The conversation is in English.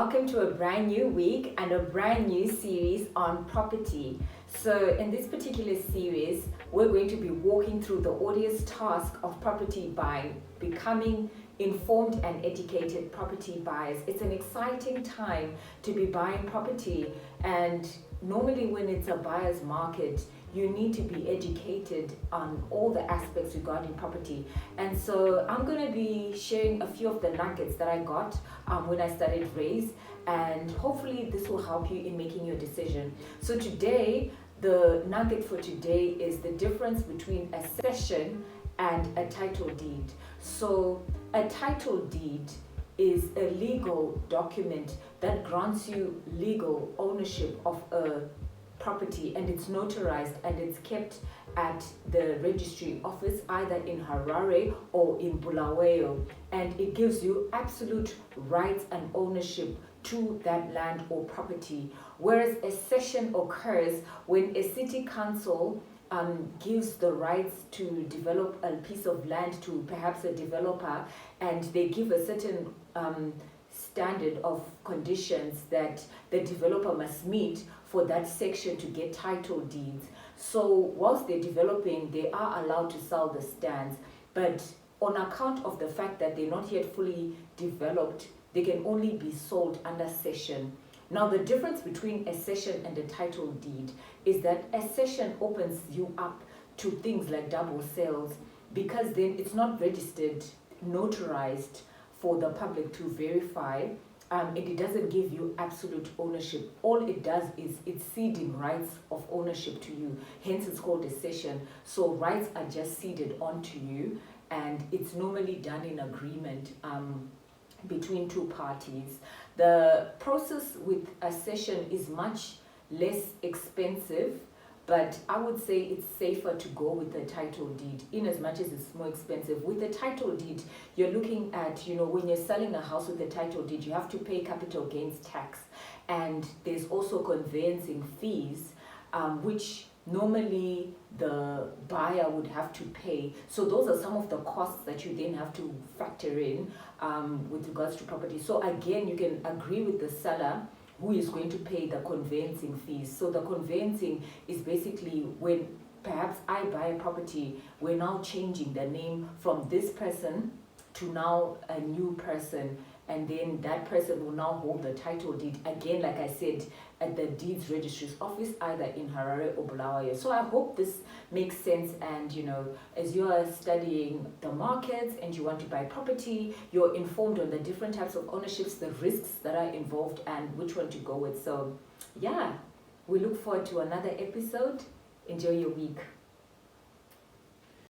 welcome to a brand new week and a brand new series on property. So in this particular series, we're going to be walking through the audience task of property buying, becoming informed and educated property buyers. It's an exciting time to be buying property, and normally when it's a buyer's market, you need to be educated on all the aspects regarding property. And so I'm going to be sharing a few of the nuggets that I got when I studied RAISE, and hopefully this will help you in making your decision. So today, the nugget for today is the difference between a cession and a title deed. So a title deed is a legal document that grants you legal ownership of a property, and it's notarized and it's kept at the registry office either in Harare or in Bulawayo, and it gives you absolute rights and ownership to that land or property. Whereas a cession occurs when a city council gives the rights to develop a piece of land to perhaps a developer, and they give a certain standard of conditions that the developer must meet for that section to get title deeds. So whilst they're developing, they are allowed to sell the stands, but on account of the fact that they're not yet fully developed, they can only be sold under cession. Now, the difference between a cession and a title deed is that a cession opens you up to things like double sales, because then it's not registered, notarized for the public to verify, and it doesn't give you absolute ownership. All it does is it's ceding rights of ownership to you, hence it's called a cession. So rights are just ceded onto you, and it's normally done in agreement between two parties. The process with a cession is much less expensive, but I would say it's safer to go with a title deed in as much as it's more expensive. With a title deed, you're looking at, when you're selling a house with a title deed, you have to pay capital gains tax, and there's also conveyancing fees, which normally the buyer would have to pay. So those are some of the costs that you then have to factor in with regards to property. So again, you can agree with the seller who is going to pay the conveyancing fees. So the conveyancing is basically when perhaps I buy a property, we're now changing the name from this person to now a new person, and then that person will now hold the title deed, again, like I said, at the deeds registry's office, either in Harare or Bulawayo. So I hope this makes sense, and as you are studying the markets and you want to buy property, you're informed on the different types of ownerships, the risks that are involved, and which one to go with. So yeah, we look forward to another episode. Enjoy your week.